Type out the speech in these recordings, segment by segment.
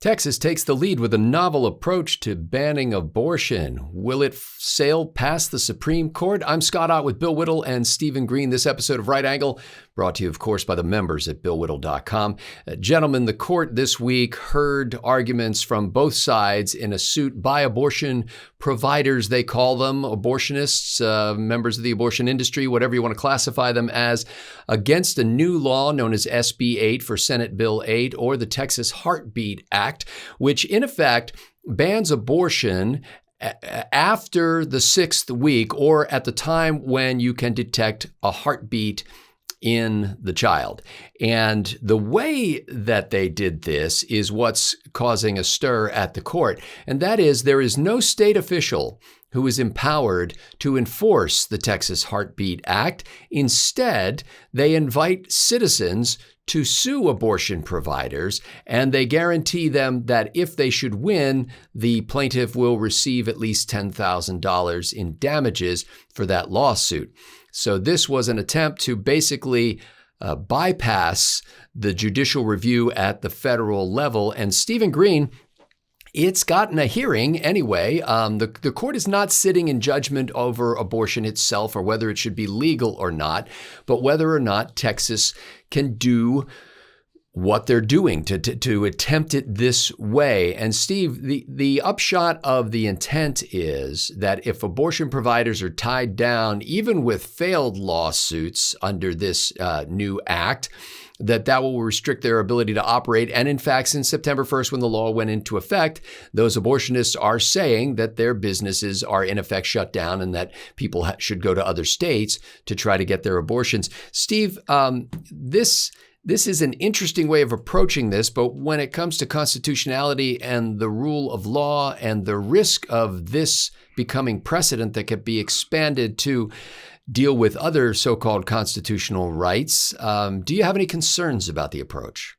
Texas takes the lead with a novel approach to banning abortion. Will it sail past the Supreme Court? I'm Scott Ott with Bill Whittle and Stephen Green. This episode of Right Angle brought to you, of course, by the members at BillWhittle.com. Gentlemen, the court this week heard arguments from both sides in a suit by abortion providers, they call them, abortionists, members of the abortion industry, whatever you want to classify them as, against a new law known as SB8 for Senate Bill 8 or the Texas Heartbeat Act, which in effect bans abortion after the 6th week or at the time when you can detect a heartbeat in the child. And the way that they did this is what's causing a stir at the court. And that is, there is no state official who is empowered to enforce the Texas Heartbeat Act. Instead, they invite citizens to sue abortion providers, and they guarantee them that if they should win, the plaintiff will receive at least $10,000 in damages for that lawsuit. So this was an attempt to basically bypass the judicial review at the federal level. And Stephen Green, it's gotten a hearing anyway. The court is not sitting in judgment over abortion itself or whether it should be legal or not, but whether or not Texas can do what they're doing to attempt it this way. And Steve, the upshot of the intent is that if abortion providers are tied down, even with failed lawsuits under this new act, that will restrict their ability to operate. And in fact, since September 1st, when the law went into effect, those abortionists are saying that their businesses are in effect shut down and that people should go to other states to try to get their abortions. Steve, this is an interesting way of approaching this, but when it comes to constitutionality and the rule of law and the risk of this becoming precedent that could be expanded to deal with other so-called constitutional rights, do you have any concerns about the approach?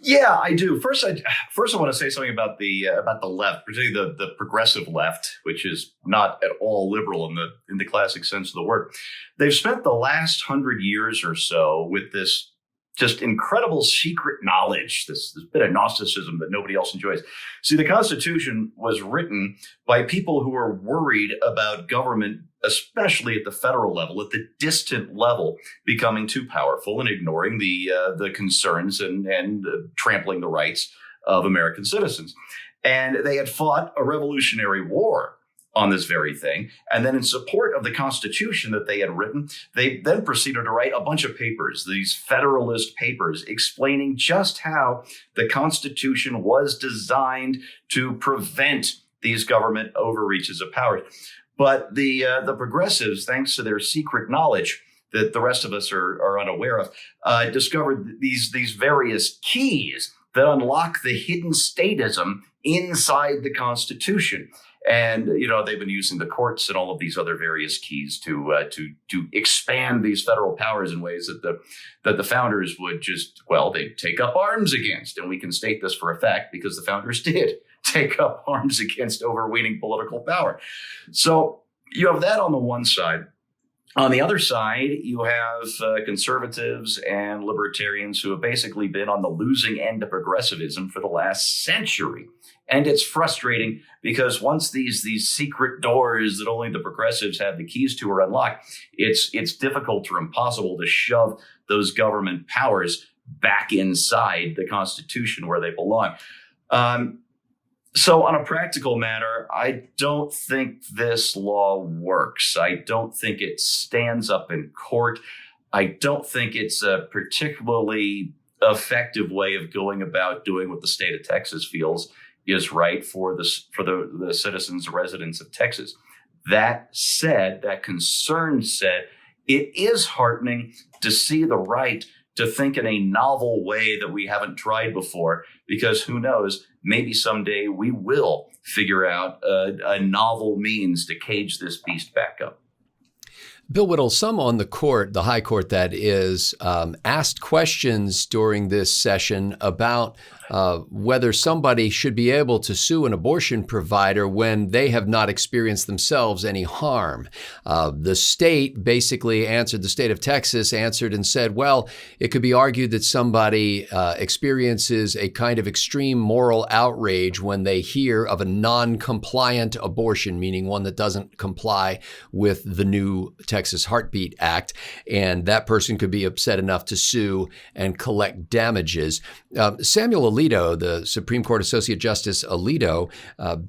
Yeah, I do. First, I want to say something about the left, particularly the progressive left, which is not at all liberal in the classic sense of the word. They've spent the last 100 years or so with this just incredible secret knowledge, this bit of Gnosticism that nobody else enjoys. See, the Constitution was written by people who were worried about government, especially at the federal level, at the distant level, becoming too powerful and ignoring the concerns and trampling the rights of American citizens. And they had fought a revolutionary war on this very thing. And then in support of the Constitution that they had written, they then proceeded to write a bunch of papers, these Federalist papers, explaining just how the Constitution was designed to prevent these government overreaches of power. But the progressives, thanks to their secret knowledge that the rest of us are unaware of, discovered these various keys that unlock the hidden statism inside the Constitution. And, they've been using the courts and all of these other various keys to expand these federal powers in ways that the founders would they'd take up arms against. And we can state this for a fact because the founders did take up arms against overweening political power. So you have that on the one side. On the other side, you have conservatives and libertarians who have basically been on the losing end of progressivism for the last century. And it's frustrating because once these secret doors that only the progressives have the keys to are unlocked, it's difficult or impossible to shove those government powers back inside the Constitution where they belong. So on a practical matter, I don't think this law works. I don't think it stands up in court. I don't think it's a particularly effective way of going about doing what the state of Texas feels is right for the citizens, residents of Texas. That said, that concern said, it is heartening to see the right to think in a novel way that we haven't tried before, because who knows, maybe someday we will figure out a novel means to cage this beast back up. Bill Whittle, some on the court, the high court that is, asked questions during this session about whether somebody should be able to sue an abortion provider when they have not experienced themselves any harm. The state basically answered, the state of Texas answered and said, well, it could be argued that somebody experiences a kind of extreme moral outrage when they hear of a non-compliant abortion, meaning one that doesn't comply with the new Texas Heartbeat Act, and that person could be upset enough to sue and collect damages. Samuel Alito, the Supreme Court Associate Justice Alito,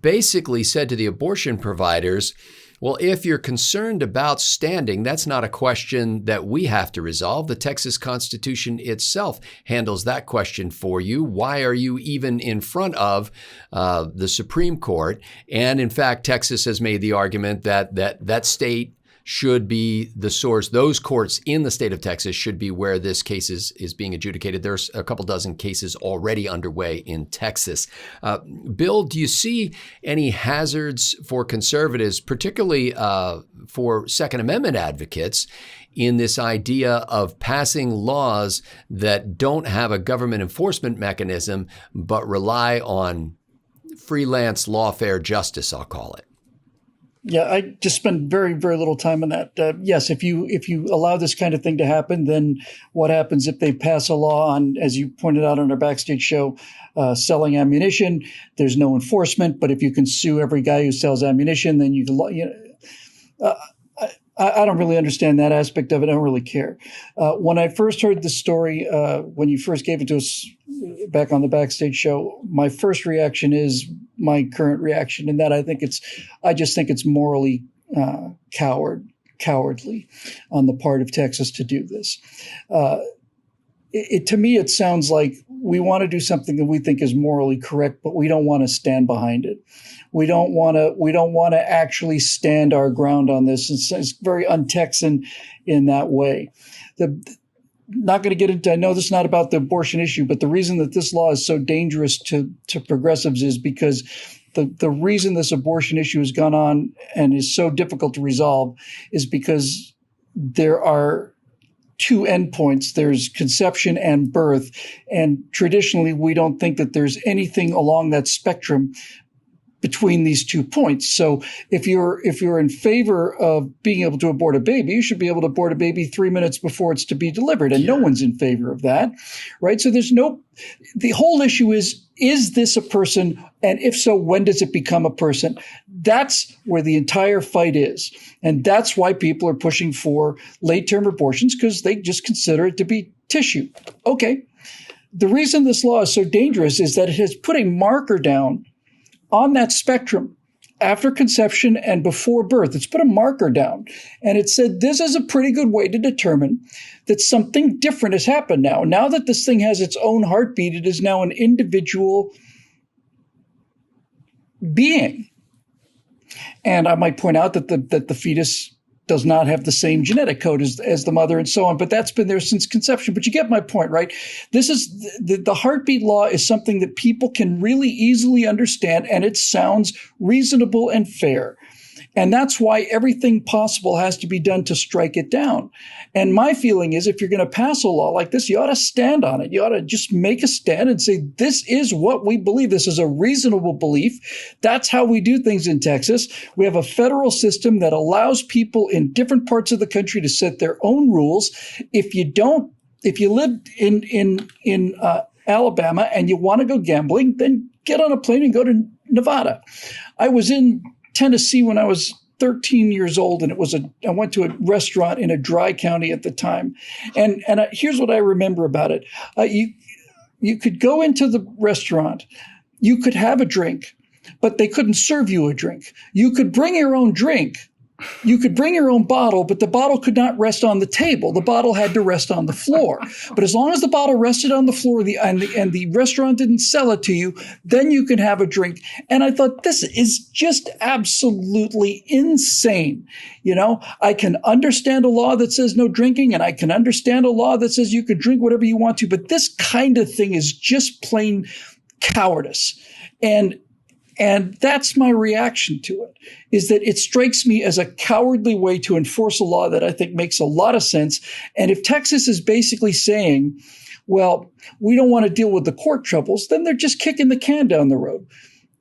basically said to the abortion providers, well, if you're concerned about standing, that's not a question that we have to resolve. The Texas Constitution itself handles that question for you. Why are you even in front of the Supreme Court? And in fact, Texas has made the argument that state should be the source. Those courts in the state of Texas should be where this case is being adjudicated. There's a couple dozen cases already underway in Texas. Bill, do you see any hazards for conservatives, particularly for Second Amendment advocates, in this idea of passing laws that don't have a government enforcement mechanism, but rely on freelance lawfare justice, I'll call it? Yeah, I just spend very, very little time on that. Yes, if you allow this kind of thing to happen, then what happens if they pass a law on, as you pointed out on our backstage show, selling ammunition? There's no enforcement, but if you can sue every guy who sells ammunition, then I don't really understand that aspect of it. I don't really care. When I first heard the story, when you first gave it to us back on the backstage show, my first reaction is my current reaction, in that I just think it's morally cowardly on the part of Texas to do this. To me, it sounds like we want to do something that we think is morally correct, but we don't want to stand behind it. We don't want to actually stand our ground on this. It's very un-Texan in that way. Not going to get into, I know this is not about the abortion issue, but the reason that this law is so dangerous to progressives is because the reason this abortion issue has gone on and is so difficult to resolve is because there are two endpoints. There's conception and birth. And traditionally, we don't think that there's anything along that spectrum between these 2 points. So if you're in favor of being able to abort a baby, you should be able to abort a baby 3 minutes before it's to be delivered. And no one's in favor of that, right? So the whole issue is this a person? And if so, when does it become a person? That's where the entire fight is. And that's why people are pushing for late-term abortions, because they just consider it to be tissue. Okay. The reason this law is so dangerous is that it has put a marker down on that spectrum after conception and before birth. It's put a marker down, and it said this is a pretty good way to determine that something different has happened now. Now that this thing has its own heartbeat, it is now an individual being. And I might point out that the fetus does not have the same genetic code as the mother and so on, but that's been there since conception. But you get my point, right? This is the heartbeat law is something that people can really easily understand, and it sounds reasonable and fair. And that's why everything possible has to be done to strike it down. And my feeling is, if you're going to pass a law like this, you ought to stand on it. You ought to just make a stand and say, this is what we believe. This is a reasonable belief. That's how we do things in Texas. We have a federal system that allows people in different parts of the country to set their own rules. If you live in Alabama and you want to go gambling, then get on a plane and go to Nevada. I was in Tennessee when I was 13 years old, and I went to a restaurant in a dry county at the time. And here's what I remember about it. You could go into the restaurant, you could have a drink, but they couldn't serve you a drink. You could bring your own drink. You could bring your own bottle, but the bottle could not rest on the table. The bottle had to rest on the floor. But as long as the bottle rested on the floor and the restaurant didn't sell it to you, then you can have a drink. And I thought, this is just absolutely insane. You know, I can understand a law that says no drinking, and I can understand a law that says you can drink whatever you want to, but this kind of thing is just plain cowardice. And that's my reaction to it, is that it strikes me as a cowardly way to enforce a law that I think makes a lot of sense. And if Texas is basically saying, well, we don't want to deal with the court troubles, then they're just kicking the can down the road.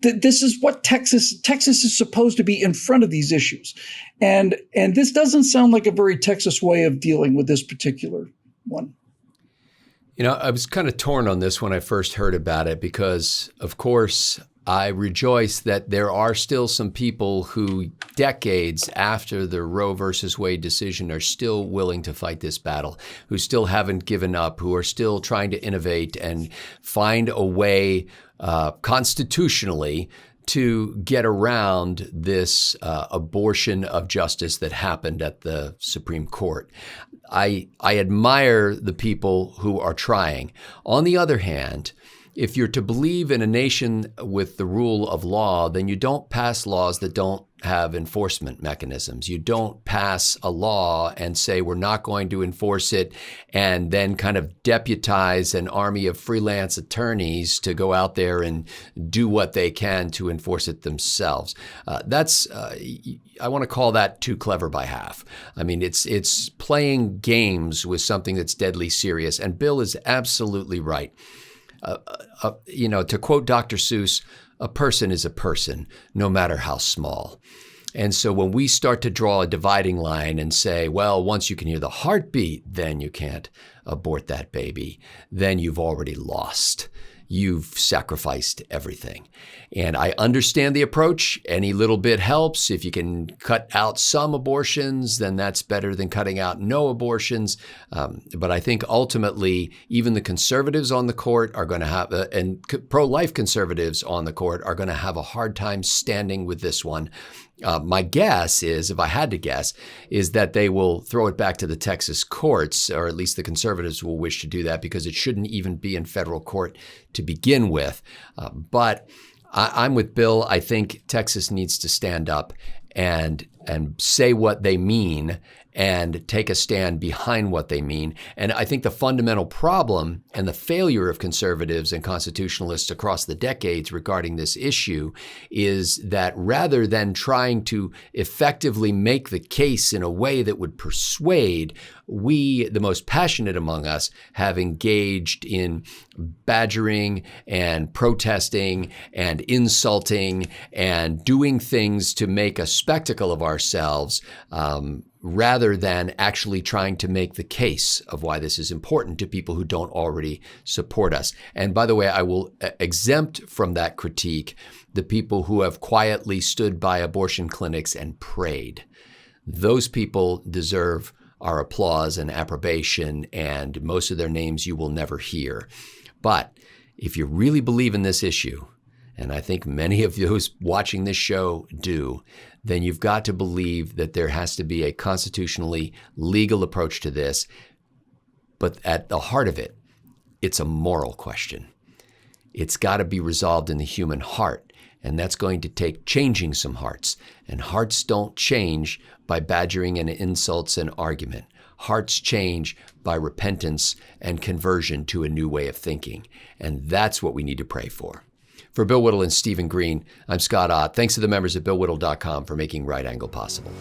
This is what Texas is supposed to be in front of these issues. And this doesn't sound like a very Texas way of dealing with this particular one. You know, I was kind of torn on this when I first heard about it because, of course, I rejoice that there are still some people who decades after the Roe versus Wade decision are still willing to fight this battle, who still haven't given up, who are still trying to innovate and find a way constitutionally to get around this abortion of justice that happened at the Supreme Court. I admire the people who are trying. On the other hand, if you're to believe in a nation with the rule of law, then you don't pass laws that don't have enforcement mechanisms. You don't pass a law and say we're not going to enforce it and then kind of deputize an army of freelance attorneys to go out there and do what they can to enforce it themselves. I want to call that too clever by half. I mean, it's playing games with something that's deadly serious. And Bill is absolutely right. To quote Dr. Seuss, a person is a person, no matter how small. And so when we start to draw a dividing line and say, well, once you can hear the heartbeat, then you can't abort that baby, then you've already lost. You've sacrificed everything. And I understand the approach. Any little bit helps. If you can cut out some abortions, then that's better than cutting out no abortions. But I think ultimately, even the conservatives on the court are going to have, and pro-life conservatives on the court are going to have a hard time standing with this one. My guess is, if I had to guess, is that they will throw it back to the Texas courts, or at least the conservatives will wish to do that because it shouldn't even be in federal court to begin with. But I'm with Bill. I think Texas needs to stand up and say what they mean and take a stand behind what they mean. And I think the fundamental problem and the failure of conservatives and constitutionalists across the decades regarding this issue is that rather than trying to effectively make the case in a way that would persuade, we, the most passionate among us, have engaged in badgering and protesting and insulting and doing things to make a spectacle of ourselves, rather than actually trying to make the case of why this is important to people who don't already support us. And by the way, I will exempt from that critique the people who have quietly stood by abortion clinics and prayed. Those people deserve our applause and approbation, and most of their names you will never hear. But if you really believe in this issue, and I think many of those watching this show do, then you've got to believe that there has to be a constitutionally legal approach to this. But at the heart of it, it's a moral question. It's got to be resolved in the human heart, and that's going to take changing some hearts. And hearts don't change by badgering and insults and argument. Hearts change by repentance and conversion to a new way of thinking. And that's what we need to pray for. For Bill Whittle and Stephen Green, I'm Scott Ott. Thanks to the members at BillWhittle.com for making Right Angle possible.